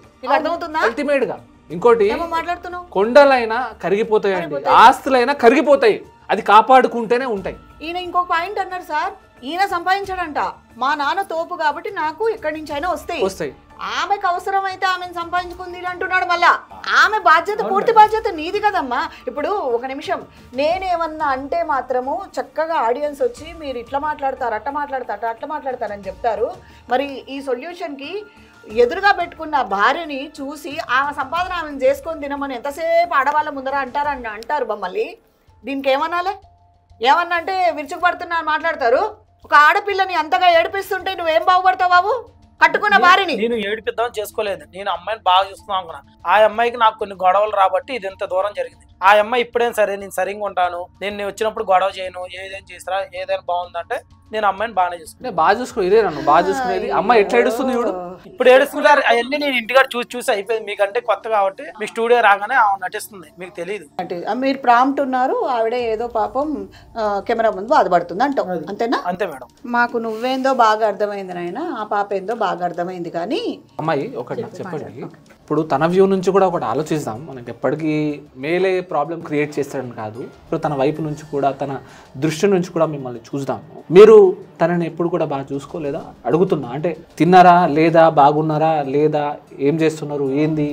అల్టిమేట్ గా. ఇంకోటి, మాట్లాడుతున్నావు, కొండలైనా కరిగిపోతాయండి, ఆస్తులైనా కరిగిపోతాయి, అది కాపాడుకుంటేనే ఉంటాయి. ఈయన ఇంకొక పాయింట్ అన్నారు సార్, ఈయన సంపాదించాడంట, మా నాన్న తోపు కాబట్టి నాకు ఎక్కడి నుంచి అయినా వస్తాయి. ఆమెకు అవసరమైతే ఆమెను సంపాదించుకుంది అంటున్నాడు. మళ్ళా ఆమె బాధ్యత, పూర్తి బాధ్యత నీది కదమ్మా. ఇప్పుడు ఒక నిమిషం, నేనేమన్నా అంటే మాత్రము చక్కగా ఆడియన్స్ వచ్చి మీరు ఇట్లా మాట్లాడతారు, అట్లా మాట్లాడతారని చెప్తారు. మరి ఈ సొల్యూషన్కి ఎదురుగా పెట్టుకున్న భార్యని చూసి ఆమె సంపాదన ఆమెను చేసుకొని తినమని ఎంతసేపు ఆడవాళ్ళ ముందర అంటారు మమ్మల్ని. దీనికి ఏమనాలి? ఏమన్నా అంటే విరుచుకుపడుతున్నా మాట్లాడతారు. ఒక ఆడపిల్లని అంతగా ఏడిపిస్తుంటే నువ్వేం బాగుపడతావు బాబు? కట్టుకున్న భార్యని నేను ఏడిపిద్దాం చేసుకోలేదు, నేను అమ్మాయిని బాగా చూస్తున్నాం అనుకున్నా. ఆ అమ్మాయికి నాకు కొన్ని గొడవలు రాబట్టి ఇది ఇంత దూరం జరిగింది. ఆ అమ్మాయి ఇప్పుడేం సరే నేను సరిగ్గా ఉంటాను, నేను వచ్చినప్పుడు గొడవ చేయను, ఏదైనా చేసిరా, ఏదైనా బాగుందంటే నేను అమ్మాయిని బాగానే చూసుకున్నాను. బాగా చూసుకో, ఇదే నన్ను బాగా చూసుకునేది. అమ్మాయి ఎట్లా ఏడుస్తుంది చూడు, ఇప్పుడు ఏడుస్తున్నారు. అవన్నీ నేను ఇంటికాడ చూసి అయిపోయింది. మీకంటే కొత్త కాబట్టి మీ స్టూడియో రాగానే ఆమె నటిస్తుంది, మీకు తెలియదు. మీరు ప్రాంప్ట్ ఉన్నారు, ఆవిడ ఏదో పాపం కెమెరా ముందు బాధపడుతుంది అంటావు, అంతేనా? అంతే మేడం. మాకు నువ్వేందో బాగా అర్థమైంది నాయన, ఆ పాప ఏందో బాగా అర్థమైంది. కానీ అమ్మాయి ఒకటి నాకు చెప్పండి, ఇప్పుడు తన వ్యూ నుంచి కూడా ఒకటి ఆలోచిద్దాం. మనకి ఎప్పటికీ మేలే ప్రాబ్లం క్రియేట్ చేస్తాడని కాదు, ఇప్పుడు తన వైపు నుంచి కూడా, తన దృష్టి నుంచి కూడా మిమ్మల్ని చూద్దాము. మీరు తనని ఎప్పుడు కూడా బాగా చూసుకోలేదా అడుగుతున్నా? అంటే తిన్నారా లేదా, బాగున్నారా లేదా, ఏం చేస్తున్నారు, ఏంది,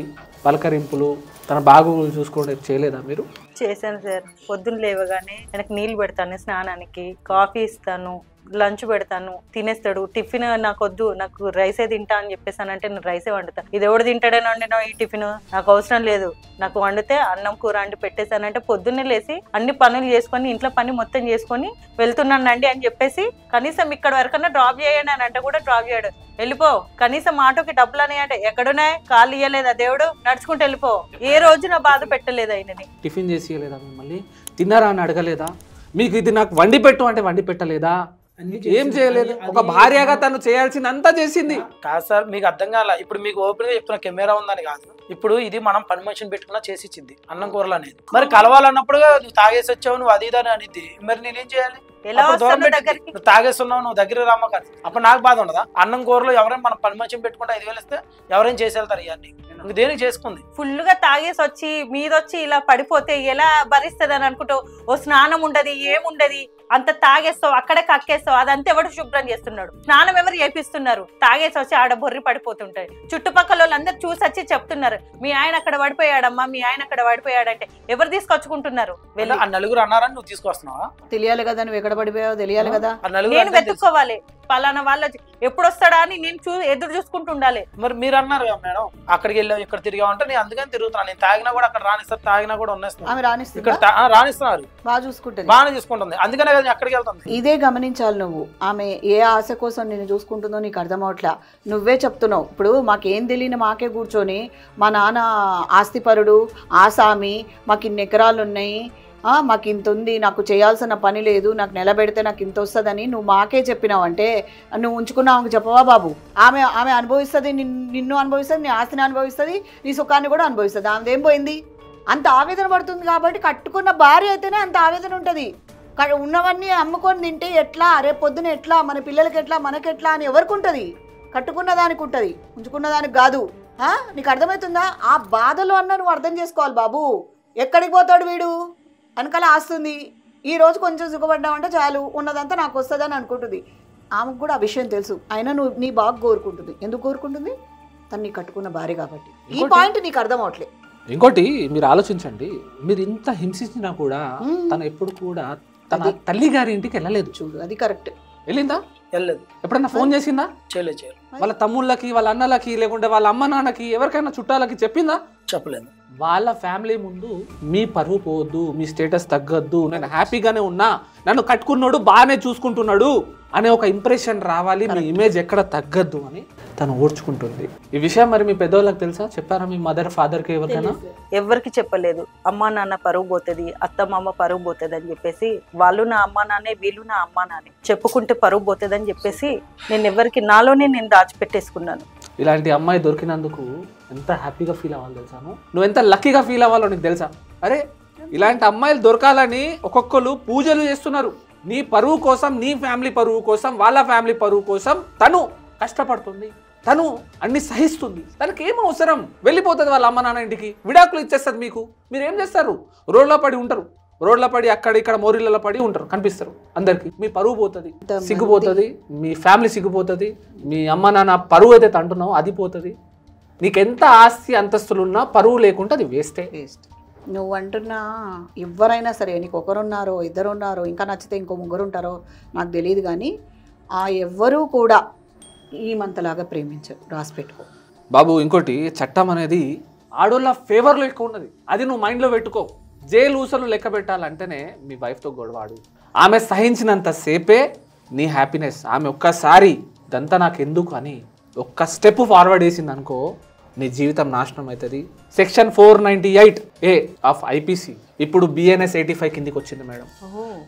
పలకరింపులు, తన బాగోగులు చూసుకోవడం చేయలేదా మీరు? చేశాను సార్. పొద్దున్న లేవగానే ఆయనకు నీళ్ళు పెడతాను, స్నానానికి కాఫీ ఇస్తాను, లంచ్ పెడతాను, తినేస్తాడు. టిఫిన్ నాకు వద్దు, నాకు రైసే తింటా అని చెప్పేసానంటే నేను రైసే వండుతా. ఇది ఎవడు తింటాడని వండినా ఈ టిఫిన్, నాకు అవసరం లేదు. నాకు వండితే అన్నం కూర అండి పెట్టేశానంటే పొద్దున్నే లేసి అన్ని పనులు చేసుకొని ఇంట్లో పని మొత్తం చేసుకొని వెళ్తున్నానండి అని చెప్పేసి కనీసం ఇక్కడ వరకన్నా డ్రాప్ చేయండి అని అంటే కూడా డ్రాప్ చేయడు. వెళ్ళిపో, కనీసం ఆటోకి డబ్బులు అని అంటే ఎక్కడున్నాయి, కాళ్ళు ఇయ్యలేదా దేవుడు, నడుచుకుంటూ వెళ్ళిపో. ఏ రోజు నా బాధ పెట్టలేదు ఆయనని. టిఫిన్ చేసి ఇవ్వలేదా మిమ్మల్ని? తిన్నారా అని అడగలేదా? మీకు ఇది నాకు వండి పెట్టు అంటే వండి పెట్టలేదా? ఏం చేయలేదు. ఒక భార్యగా తను చేయాల్సిందంతా చేసింది. కాదు సార్, మీకు అర్థం కాల. ఇప్పుడు మీకు ఓపెన్ గా చెప్తున్నా, కెమెరా ఉందని కాదు. ఇప్పుడు ఇది మనం పని మనిషిని పెట్టుకున్నా చేసి ఇచ్చింది అన్నం కూరలు అనేది. మరి కలవాలన్నప్పుడు నువ్వు తాగేసి వచ్చావు, నువ్వు అది ఇదని అనిద్ది. మరి నేనేం చేయాలి? నువ్వు తాగేస్తున్నావు, నువ్వు దగ్గర రమ్మ కాదు. అప్పుడు నాకు బాధ ఉండదా? అన్నం కూరలు ఎవరైనా మనం పని మనిషిని పెట్టుకుంటే 5,000 ఇస్తే ఎవరైనా చేసి వెళ్తారు. ఇవన్నీ ఇంక దేనికి చేసుకుంది? ఫుల్ గా తాగేసి వచ్చి మీదొచ్చి ఇలా పడిపోతే ఎలా భరిస్తుంది అని అనుకుంటూ ఓ స్నానం ఉండదు, ఏముండదు. అంత తాగేస్తావు, అక్కడే కక్కేస్తావు, అదంతా ఎవడు శుభ్రం చేస్తున్నాడు? స్నానం ఎవరు చేపిస్తున్నారు? తాగేసి వచ్చి ఆడ బొర్రి పడిపోతుంటాయి. చుట్టుపక్కల వాళ్ళందరూ చూసి వచ్చి చెప్తున్నారు, మీ ఆయన అక్కడ పడిపోయాడమ్మా, మీ ఆయన అక్కడ పడిపోయాడంటే ఎవరు తీసుకొచ్చుకుంటున్నారు? ఆ నలుగురు అన్నారని నువ్వు తీసుకొస్తున్నావా? తెలియాలి కదా నువ్వు ఎక్కడ పడిపోయావో, తెలియాలి కదా. నేను వెతుక్కోవాలి, పలానా వాళ్ళ ఎప్పుడు వస్తాడా అని నేను ఎదురు చూసుకుంటూ ఉండాలి. మరి మీరు అన్నారు కదా మేడం, అక్కడికి వెళ్ళావు ఇక్కడ తిరిగామంటే నేను అందుకని తిరుగుతున్నాను. నేను తాగినా కూడా అక్కడ రానిస్తారు, తాగినా కూడా ఉన్నేస్తాను. ఇక్కడ రానిస్తున్నారు, బాగా చూసుకుంటుంది, బాగానే చూసుకుంటుంది. అందుకనే కదా అక్కడికి వెళ్తాను. ఇదే గమనించాలి నువ్వు. ఆమె ఏ ఆశ కోసం నేను చూసుకుంటుందో నీకు అర్థమవట్లా. నువ్వే చెప్తున్నావు. ఇప్పుడు మాకేం తెలియని మాకే కూర్చొని మా నాన్న ఆస్తిపరుడు, ఆసామి, మాకు ఇన్ని ఎకరాలు ఉన్నాయి, మాకు ఇంత ఉంది, నాకు చేయాల్సిన పని లేదు, నాకు నిలబెడితే నాకు ఇంత వస్తుందని నువ్వు మాకే చెప్పినావు అంటే నువ్వు ఉంచుకున్నావు చెప్పవా బాబు? ఆమె ఆమె అనుభవిస్తుంది, నిన్ను అనుభవిస్తుంది, నీ ఆస్తిని అనుభవిస్తుంది, నీ సుఖాన్ని కూడా అనుభవిస్తుంది. ఆమెదేం పోయింది? అంత ఆవేదన పడుతుంది కాబట్టి కట్టుకున్న భార్య అయితేనే అంత ఆవేదన ఉంటుంది. ఉన్నవన్నీ అమ్ముకొని తింటే ఎట్లా, రేపు పొద్దున ఎట్లా, మన పిల్లలకి ఎట్లా, మనకెట్లా అని ఎవరికి ఉంటుంది? కట్టుకున్న దానికి ఉంటుంది, ఉంచుకున్న దానికి కాదు. నీకు అర్థమవుతుందా? ఆ బాధలో అన్న నువ్వు అర్థం చేసుకోవాలి బాబు. ఎక్కడికి పోతాడు వీడు? వెనకాల ఆస్తుంది. ఈ రోజు కొంచెం సుఖపడ్డామంటే చాలు, ఉన్నదంతా నాకు వస్తుందని అనుకుంటుంది. ఆమెకు కూడా ఆ విషయం తెలుసు. అయినా నువ్వు నీ బాగా కోరుకుంటుంది. ఎందుకు కోరుకుంటుంది? తను నీ కట్టుకున్న భార్య కాబట్టి. ఈ పాయింట్ నీకు అర్థం అవట్లేదు. ఇంకోటి మీరు ఆలోచించండి, మీరు ఇంత హింసించినా కూడా తను ఎప్పుడు కూడా తన తల్లి గారి ఇంటికి వెళ్ళలేదు. చూడు, అది కరెక్ట్. వెళ్ళిందా? వెళ్ళలేదు. ఎప్పుడన్నా ఫోన్ చేసిందా? చేయలేదు. వాళ్ళ తమ్ముళ్ళకి, వాళ్ళ అన్నలకి, లేకుంటే వాళ్ళ అమ్మ నాన్నకి, ఎవరికైనా చుట్టాలకి చెప్పిందా? చెప్పలేదు. వాళ్ళ ఫ్యామిలీ ముందు మీ పరువు పోవద్దు, మీ స్టేటస్ తగ్గద్దు, నేను హ్యాపీగానే ఉన్నా, నన్ను కట్టుకున్నాడు బాగానే చూసుకుంటున్నాడు అనే ఒక ఇంప్రెషన్ రావాలి, మీ ఇమేజ్ ఎక్కడ తగ్గద్దు అని తను ఓడ్చుకుంటుంది. ఈ విషయం మరి మీ పెద్దవాళ్ళకి తెలుసా? చెప్పారా మీ మదర్ ఫాదర్కి ఎవరికైనా? ఎవరికి చెప్పలేదు. అమ్మా నాన్న పరువు పోతుంది, అత్త మామ పరువు పోతుంది అని చెప్పేసి, వాళ్ళు నా అమ్మా నాన్నే, వీళ్ళు నా అమ్మా నాన్నే, చెప్పుకుంటే పరువు పోతుంది అని చెప్పేసి నేను ఎవరికి నాలోనే నేను దాచిపెట్టేసుకున్నాను. ఇలాంటి అమ్మాయి దొరికినందుకు ఎంత హ్యాపీగా ఫీల్ అవ్వాలి తెలుసా? నువ్వు ఎంత లక్కీగా ఫీల్ అవ్వాలో నీకు తెలుసా? అరే ఇలాంటి అమ్మాయిలు దొరకాలని ఒక్కొక్కరు పూజలు చేస్తున్నారు. నీ పరువు కోసం, నీ ఫ్యామిలీ పరువు కోసం, వాళ్ళ ఫ్యామిలీ పరువు కోసం తను కష్టపడుతుంది, తను అన్ని సహిస్తుంది. తనకి ఏం అవసరం? వెళ్ళిపోతుంది వాళ్ళ అమ్మ నాన్న ఇంటికి, విడాకులు ఇచ్చేస్తుంది. మీరు ఏం చేస్తారు? రోడ్లో పడి ఉంటారు, రోడ్ల పడి అక్కడ ఇక్కడ మోరీలలో పడి ఉంటారు, కనిపిస్తారు అందరికి. మీ పరువు పోతుంది, సిగ్గుపోతుంది, మీ ఫ్యామిలీ సిగ్గుపోతుంది, మీ అమ్మ నాన్న పరువు అయితే అంటున్నావు అది పోతుంది. నీకెంత ఆస్తి అంతస్తులున్నా పరువు లేకుంటే అది వేస్ట్. నువ్వు అంటున్నా ఎవరైనా సరే, నీకు ఒకరున్నారో ఇద్దరున్నారో, ఇంకా నచ్చితే ఇంకో ముగ్గురు ఉంటారో నాకు తెలియదు, కానీ ఆ ఎవ్వరూ కూడా ఈమంతలాగా ప్రేమించరు. రాసిపెట్టుకో బాబు. ఇంకోటి, చట్టం అనేది ఆడోళ్ళ ఫేవర్లో ఎక్కువ ఉన్నది, అది నువ్వు మైండ్లో పెట్టుకో. జైలు ఊసలు లెక్క పెట్టాలంటేనే మీ వైఫ్తో గొడవాడు. ఆమె సహించినంత సేపే నీ హ్యాపీనెస్. ఆమె ఒక్కసారి ఇదంతా నాకు ఎందుకు అని ఒక్క స్టెప్ ఫార్వర్డ్ వేసింది అనుకో, నీ జీవితం నాశనం అవుతుంది. సెక్షన్ 498A ఆఫ్ IPC ఇప్పుడు BNS 85 కిందికి వచ్చింది మేడం.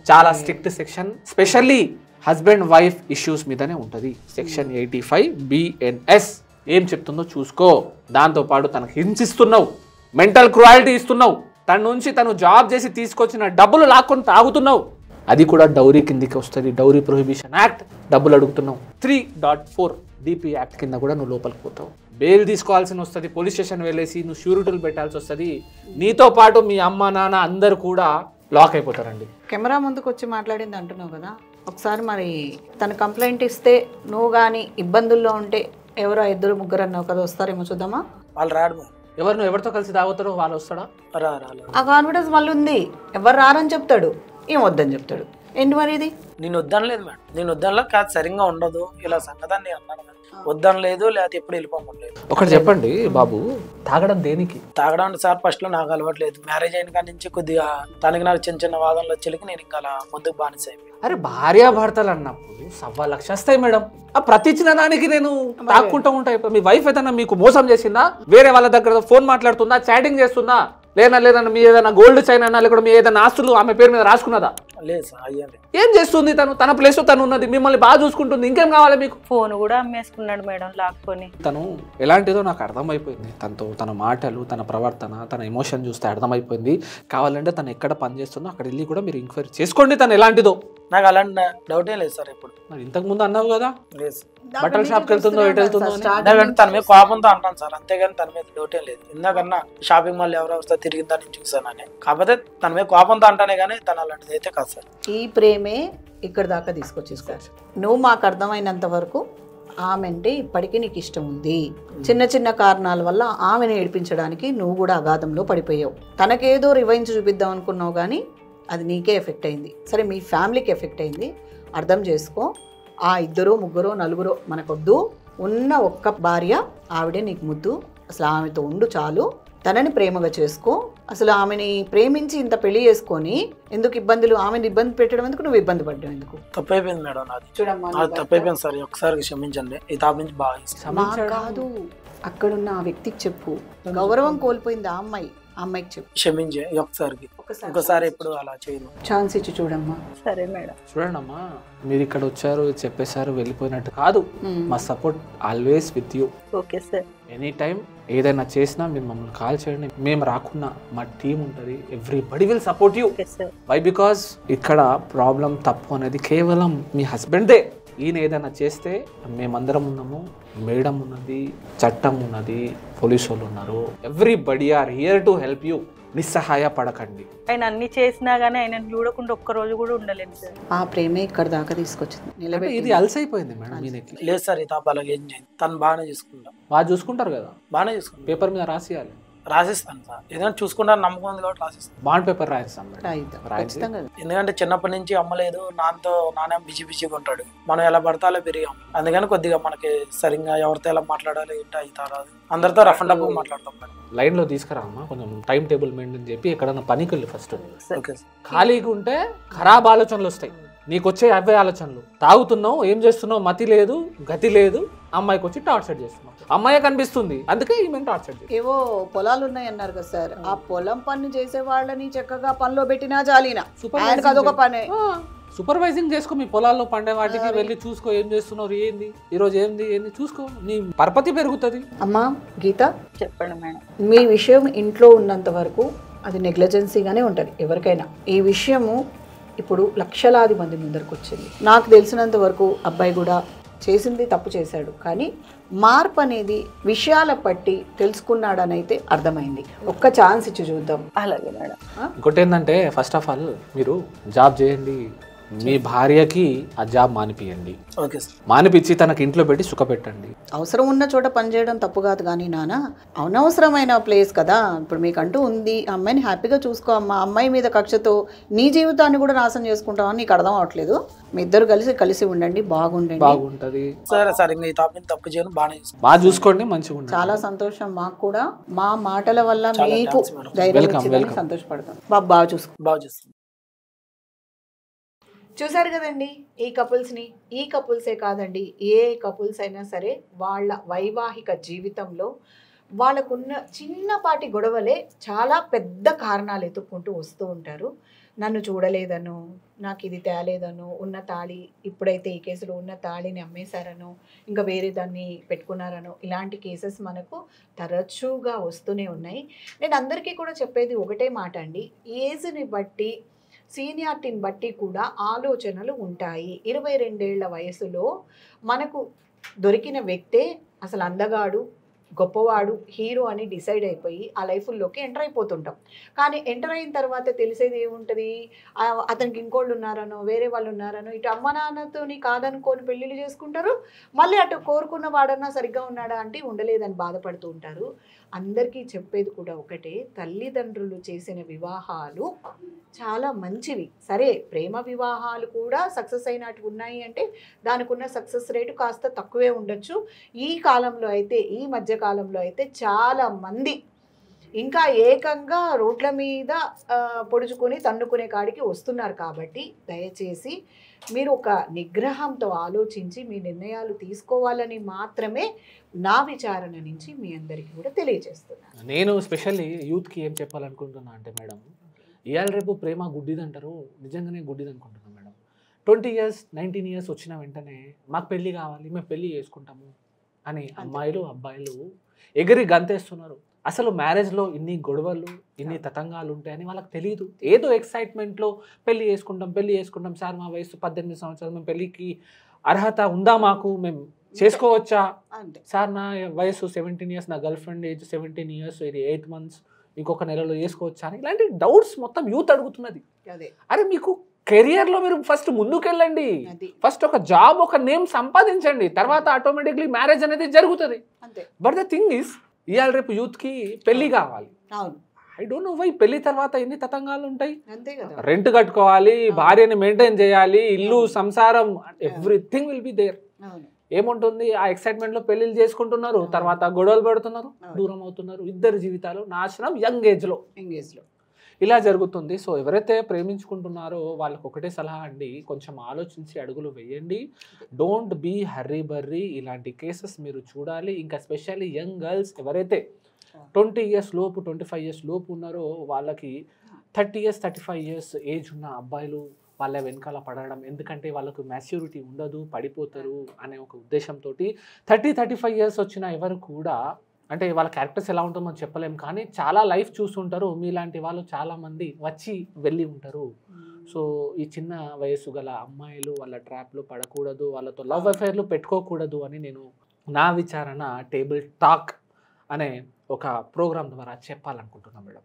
చాలా strict section, specially husband wife issues మీదనే ఉంటుంది. సెక్షన్ 85 BNS ఏం చెప్తుందో చూసుకో. దాంతోపాటు తనకు హింసిస్తున్నావు, మెంటల్ క్రూయాలిటీ ఇస్తున్నావు, తన నుంచి తను జాబ్ చేసి తీసుకొచ్చిన డబ్బులు లాక్కొని తాగుతున్నావు, అది కూడా డౌరీ కిందికి వస్తుంది. డౌరీ ప్రొహిబిషన్ యాక్ట్, డబ్బులు అడుగుతున్నావు. 3.4 DP యాక్ట్ కింద కూడా నువ్వు లోపలికి పోతావు. బెయిల్ తీసుకోవాల్సి వస్తుంది, పోలీస్ స్టేషన్ వెళ్ళేసి నువ్వు షూరిటీలు పెట్టాల్సి వస్తుంది. నీతో పాటు మీ అమ్మ నాన్న అందరు కూడా లాక్ అయిపోతారండి. కెమెరా ముందుకు వచ్చి మాట్లాడింది అంటున్నావు కదా, ఒకసారి మరి తను కంప్లైంట్ ఇస్తే నువ్వు కానీ ఇబ్బందుల్లో ఉంటే ఎవరో 2 ముగ్గురు అన్నావు కదా, వస్తారేమో చూద్దామా? వాళ్ళు రాడు. ఎవరు నువ్వు ఎవరితో కలిసి తాగుతారో వాళ్ళు వస్తాడా? రాలేదు. ఆ కాన్ఫిడెన్స్ మళ్ళీ ఉంది. ఎవరు రారని చెప్తాడు, ఏం వద్దని చెప్తాడు. ఏంటి మరి ఇది? నేను వద్దనలేదు మేడం, నేను వద్దనలా కాదు, సరిగ్గా ఉండదు ఇలా సంగతాన్ని అన్నాను. వద్దనలేదు, లేకపోతే ఎప్పుడు వెళ్ళిపోమలేదు. ఒకటి చెప్పండి బాబు, తాగడం దేనికి? తాగడం అంటే సార్ ఫస్ట్ లో నాకు అలవాట్లేదు. మ్యారేజ్ అయిన కాడి నుంచి కొద్దిగా తనకి నాకు చిన్న చిన్న వాదనలు వచ్చేకి నేను ఇంకా అలా ముందుకు బానిస అయిపోయాను. అరే భార్యాభర్తలు అన్నప్పుడు 1,00,000 వస్తాయి మేడం. ఆ ప్రతి చిన్న దానికి నేను తాక్కుంటూ ఉంటాయి. మీ వైఫ్ ఏదన్నా మీకు మోసం చేసిందా? వేరే వాళ్ళ దగ్గర ఫోన్ మాట్లాడుతుందా, చాటింగ్ చేస్తుందా? లేదన్నా మీ ఏదైనా గోల్డ్ చైన్ అన్నా లేకపోతే మీ ఏదైనా ఆస్తులు ఆమె పేరు మీద రాసుకున్నదా? లేదు సార్, అయ్యండి. ఏం చేస్తుంది తను? తన ప్లేస్ తను ఉన్నది, మిమ్మల్ని బాగా చూసుకుంటుంది, ఇంకేం కావాలి మీకు? ఫోన్ కూడా అమ్మేసుకున్నాడు మేడం లాక్కొని. తను ఎలాంటిదో నాకు అర్థమైపోయింది. తనతో తన మాటలు, తన ప్రవర్తన, తన ఎమోషన్ చూస్తే అర్థమైపోయింది. కావాలంటే తను ఎక్కడ పని చేస్తుందో అక్కడ వెళ్ళి కూడా మీరు ఎంక్వైరీ చేసుకోండి తను ఎలాంటిదో. నాకు అలాంటి డౌటే లేదు సార్ ఎప్పుడు. మరి ఇంతకు ముందు అన్నావు కదా లేదు బట్టల షాప్కి వెళ్తుందో ఎటు వెళ్తుందో అని. ఎందుకంటే తన మీద కోపంతో అంటాను సార్, అంతేగాని తన మీద డౌటే లేదు. ఇందాకన్నా షాపింగ్ మాల్ ఎవరెవరితో తిరిగిందా నేను చూసానని. కాకపోతే తన మీద కోపంతో అంటానే కానీ తను అలాంటిది అయితే కాదు సార్. ఈ ప్రేమే ఇక్కడ దాకా తీసుకొచ్చేసుకోవచ్చు. నువ్వు మాకు అర్థమైనంత వరకు ఆమె అంటే ఇప్పటికీ నీకు ఇష్టం ఉంది. చిన్న చిన్న కారణాల వల్ల ఆమెను ఏడిపించడానికి నువ్వు కూడా అగాధంలో పడిపోయావు. తనకేదో రివెంజ్ చూపిద్దాం అనుకున్నావు కానీ అది నీకే ఎఫెక్ట్ అయింది. సరే మీ ఫ్యామిలీకి ఎఫెక్ట్ అయింది, అర్థం చేసుకో. ఆ 2, 3, 4 మనకొద్దు. ఉన్న ఒక్క భార్య ఆవిడే నీకు ముద్దు. అసలు ఆమెతో ఉండు చాలు. తనని ప్రేమగా చేసుకో. అసలు ఆమెని ప్రేమించి ఇంత పెళ్లి చేసుకొని ఎందుకు ఇబ్బందులు, ఆమెను ఇబ్బంది పెట్టడం ఎందుకు, నువ్వు ఇబ్బంది పడ్డం ఎందుకు? తప్పైపోయింది మేడం నాది. చూడమ్మా, అది తప్పైపోయింది సార్, ఒకసారి క్షమించండి. ఈ తాప నుంచి బాగా మాకు కాదు, అక్కడున్న ఆ వ్యక్తికి చెప్పు. గౌరవం కోల్పోయింది ఆ అమ్మాయి, ఆ అమ్మాయికి చెప్పు. క్షమించే ఒకసారి ఎప్పుడు అలా చేయను. ఛాన్స్ ఇచ్చి చూడమ్మా. సరే మేడం. చూడండి అమ్మా, మీరు ఇక్కడ వచ్చారు, చెప్పేశారు, వెళ్ళిపోయినట్టు కాదు. మా support always with you. Okay sir. Any time ఏదైనా చేసినా మీరు మమ్మల్ని కాల్ చేయండి. మేము రాకున్నా మా టీం ఉంటుంది. Everybody will support you. Okay sir. Why? Because ఇక్కడ ప్రాబ్లం, తప్పు అనేది కేవలం మీ హస్బెండ్దే. ఈయన ఏదైనా చేస్తే మేమందరం ఉన్నాము, మేడం ఉన్నది, చట్టం ఉన్నది, పోలీసు వాళ్ళు ఉన్నారు. Everybody are here to help you. నిస్సహాయపడకండి. ఆయన అన్ని చేసినా గానీ ఆయన చూడకుండా ఒక్క రోజు కూడా ఉండలేను సార్. ఆ ప్రేమే ఇక్కడ దాకా తీసుకొచ్చింది, నిలబెట్టి. ఇది అలసైపోయింది మేడం ఈయనకి. లేదు సార్, ఈ తాప అలాగే ఏం చేయదు. తను బాగానే చూసుకుంటాం. బాగా చూసుకుంటారు కదా, బాగానే చూసుకుంటాం. పేపర్ మీద రాసియాలి. రాసిస్తాను సార్, ఏదైనా చూసుకుంటాను నమ్మకం ఉంది కాబట్టి రాసిస్తాను. బాండ్ పేపర్ రాయిస్తాం మేడం. రాయిద్దాం, ఖచ్చితంగా. ఎందుకంటే చిన్నప్పటి నుంచి అమ్మలేదు, నాన్న బిజీగా ఉంటాడు. మనం ఎలా పడితే అలా పెరిగాం. అందుకని కొద్దిగా మనకి సరిగ్గా ఎవరితో ఎలా మాట్లాడాలి ఏంటో అయితే రాదు. అందరితో రఫ్ అండ్ టఫ్ మాట్లాడతాం మేడం. లైన్ లో తీసుకురా అమ్మా, కొంచెం టైం టేబుల్ మెయింటైన్ చెప్పి ఎక్కడన్నా పనికి వెళ్ళి ఫస్ట్. Okay sir. ఖాళీగా ఉంటే ఖరాబ్ ఆలోచనలు వస్తాయి. నీకు వచ్చే అవే ఆలోచనలు. తాగుతున్నావు, ఏం చేస్తున్నావు, మతి లేదు, గతి లేదు, అమ్మాయికి వచ్చి టార్చర్ చేస్తున్నావు. అమ్మాయి కనిపిస్తుంది, అందుకే ఈమె టార్చర్ చేస్తుంది. ఏవో పొలాలు ఉన్నాయి అన్నారు కదా సార్, ఆ పొలం పని చేసే వాళ్ళని చక్కగా పనిలో పెట్టినా చాలినా. ఆయనకు అదొక పనే. సూపర్వైజింగ్ చేసుకో. మీ పొలాల్లో పండే వాటికి వెళ్ళి చూసుకో, ఏం చేస్తున్నారు, ఏంది ఈరోజు ఏంది చూసుకో. నీ పరపతి పెరుగుతుంది. అమ్మా గీత, చెప్పండి మేడం. మీ విషయం ఇంట్లో ఉన్నంత వరకు అది నెగ్లిజెన్సీగానే ఉంటుంది ఎవరికైనా. ఈ విషయము ఇప్పుడు లక్షలాది మంది ముందరకు వచ్చింది. నాకు తెలిసినంత వరకు అబ్బాయి కూడా చేసింది తప్పు చేశాడు, కానీ మార్పు అనేది విషయాల పట్టి తెలుసుకున్నాడని అయితే అర్థమైంది. ఒక్క ఛాన్స్ ఇచ్చి చూద్దాం. అలాగే మేడం. ఇంకోటి ఏంటంటే, ఫస్ట్ ఆఫ్ ఆల్ మీరు జాబ్ చేయండి. మీ భార్యకి ఆ జాబ్ మానిపియండి. Okay sir. మానిపించి తనకి ఇంట్లో పెట్టి సుఖపెట్టండి. అవసరం ఉన్న చోట పనిచేయడం తప్పు కాదు, కానీ నాన్న అనవసరమైన ప్లేస్ కదా. ఇప్పుడు మీకంటూ ఉంది, అమ్మాయిని హ్యాపీగా చూసుకో అమ్మా. అమ్మాయి మీద కక్షతో నీ జీవితాన్ని కూడా నాశనం చేసుకుంటామని నీకు అర్థం అవ్వట్లేదు. మీ ఇద్దరు కలిసి ఉండండి, బాగుంటది. సరే సార్, ఇంకా ఈ టాపిక్ తప్పు చేయను, బాగా చూసుకోండి, మంచిగా ఉండండి. చాలా సంతోషం. మాకు కూడా మా మాటల వల్ల మీకు ధైర్యం వచ్చిందని సంతోషపడతాం. బాగా చూసుకో. చూసారు కదండి ఈ కపుల్స్ని. ఈ కపుల్సే కాదండి, ఏ కపుల్స్ అయినా సరే వాళ్ళ వైవాహిక జీవితంలో వాళ్ళకున్న చిన్నపాటి గొడవలే చాలా పెద్ద కారణాలు ఎత్తుక్కుంటూ వస్తూ ఉంటారు. నన్ను చూడలేదను, నాకు ఇది తేలేదను, ఉన్న తాళి ఇప్పుడైతే ఈ కేసులో ఉన్న తాళిని అమ్మేశారనో, ఇంకా వేరే దాన్ని పెట్టుకున్నారనో, ఇలాంటి కేసెస్ మనకు తరచుగా వస్తూనే ఉన్నాయి. నేను అందరికీ కూడా చెప్పేది ఒకటే మాట అండి, ఏజ్ని బట్టి సీనియారిటీని బట్టి కూడా ఆలోచనలు ఉంటాయి. 22 ఏళ్ల వయసులో మనకు దొరికిన వ్యక్తే అసలు అందగాడు, గొప్పవాడు, హీరో అని డిసైడ్ అయిపోయి ఆ లైఫ్లోకి ఎంటర్ అయిపోతుంటాం. కానీ ఎంటర్ అయిన తర్వాత తెలిసేది ఏముంటుంది, అతనికి ఇంకోళ్ళు ఉన్నారనో, వేరే వాళ్ళు ఉన్నారనో, ఇటు అమ్మ నాన్నతోని కాదనుకోని పెళ్ళిళ్ళు చేసుకుంటారు. మళ్ళీ అటు కోరుకున్న వాడన్నా సరిగ్గా ఉన్నాడా అంటే ఉండలేదని బాధపడుతూ ఉంటారు. అందరికీ చెప్పేది కూడా ఒకటే, తల్లిదండ్రులు చేసిన వివాహాలు చాలా మంచివి. సరే, ప్రేమ వివాహాలు కూడా సక్సెస్ అయినట్టు ఉన్నాయి అంటే దానికి ఉన్న సక్సెస్ రేటు కాస్త తక్కువే ఉండొచ్చు. ఈ కాలంలో అయితే, ఈ మధ్య కాలంలో అయితే చాలా మంది ఇంకా ఏకంగా రోడ్ల మీద పొడుచుకొని తన్నుకునే కాడికి వస్తున్నారు. కాబట్టి దయచేసి మీరు ఒక నిగ్రహంతో ఆలోచించి మీ నిర్ణయాలు తీసుకోవాలని మాత్రమే నా విచారణ నుంచి మీ అందరికీ కూడా తెలియజేస్తున్నాను. నేను స్పెషల్లీ యూత్కి ఏం చెప్పాలనుకుంటున్నా అంటే మేడం, ఇవాళ రేపు ప్రేమ గుడ్డిదంటారు, నిజంగానే గుడ్డిది అనుకుంటున్నాం మేడం. 20 years 19 years వచ్చిన వెంటనే మాకు పెళ్ళి కావాలి, మేము పెళ్ళి చేసుకుంటాము అని అమ్మాయిలు అబ్బాయిలు ఎగిరి గంతేస్తున్నారు. అసలు మ్యారేజ్లో ఇన్ని గొడవలు, ఇన్ని తతంగాలు ఉంటాయని వాళ్ళకి తెలియదు. ఏదో ఎక్సైట్మెంట్లో పెళ్ళి చేసుకుంటాం సార్, మా వయసు 18 సంవత్సరాలు, మేము పెళ్ళికి అర్హత ఉందా, మాకు మేము చేసుకోవచ్చా సార్, నా వయసు 17 years, నా గర్ల్ ఫ్రెండ్ ఏజ్ 17 years, ఇది 8 months, ఇంకొక నెలలో చేసుకోవచ్చా అని ఇలాంటి డౌట్స్ మొత్తం యూత్ అడుగుతున్నది. అరే మీకు కెరియర్లో మీరు ఫస్ట్ ముందుకెళ్ళండి, ఫస్ట్ ఒక జాబ్, ఒక నేమ్ సంపాదించండి, తర్వాత ఆటోమేటిక్లీ మ్యారేజ్ అనేది జరుగుతుంది. బట్ ద థింగ్ ఈస్, ఇవాళ రేపు యూత్కి పెళ్ళి కావాలి. ఐ డోంట్ నో వై పెళ్లి తర్వాత ఎన్ని తతంగాలు ఉంటాయి. రెంట్ కట్టుకోవాలి, భార్యని మెయింటైన్ చేయాలి, ఇల్లు సంసారం, ఎవ్రీథింగ్ విల్ బి దేర్. ఏముంటుంది, ఆ ఎక్సైట్మెంట్ లో పెళ్లిళ్ళు చేసుకుంటున్నారు, తర్వాత గొడవలు పడుతున్నారు, దూరం అవుతున్నారు, ఇద్దరు జీవితాలు నాశనం యంగ్ ఏజ్ లో ఇలా జరుగుతుంది. సో ఎవరైతే ప్రేమించుకుంటున్నారో వాళ్ళకి ఒకటే సలహా అండి, కొంచెం ఆలోచించి అడుగులు వేయండి. Don't be hurry burry. ఇలాంటి కేసెస్ మీరు చూడాలి. ఇంకా స్పెషల్లీ యంగ్ గర్ల్స్ ఎవరైతే 20 years లోపు 25 years లోపు ఉన్నారో వాళ్ళకి 30 years 35 years ఏజ్ ఉన్న అబ్బాయిలు వాళ్ళ వెనకాల పడడం, ఎందుకంటే వాళ్ళకు మ్యాచ్యూరిటీ ఉండదు, పడిపోతారు అనే ఒక ఉద్దేశంతో 30-35 years వచ్చిన ఎవరు కూడా, అంటే వాళ్ళ క్యారెక్టర్స్ ఎలా ఉంటుందో మనం చెప్పలేము, కానీ చాలా లైఫ్ చూస్తుంటారు. మీలాంటి వాళ్ళు చాలామంది వచ్చి వెళ్ళి ఉంటారు. సో ఈ చిన్న వయసు గల అమ్మాయిలు వాళ్ళ ట్రాప్లో పడకూడదు, వాళ్ళతో లవ్ అఫైర్లు పెట్టుకోకూడదు అని నేను నా విచారణ టేబుల్ టాక్ అనే ఒక ప్రోగ్రామ్ ద్వారా చెప్పాలనుకుంటున్నాను మేడం.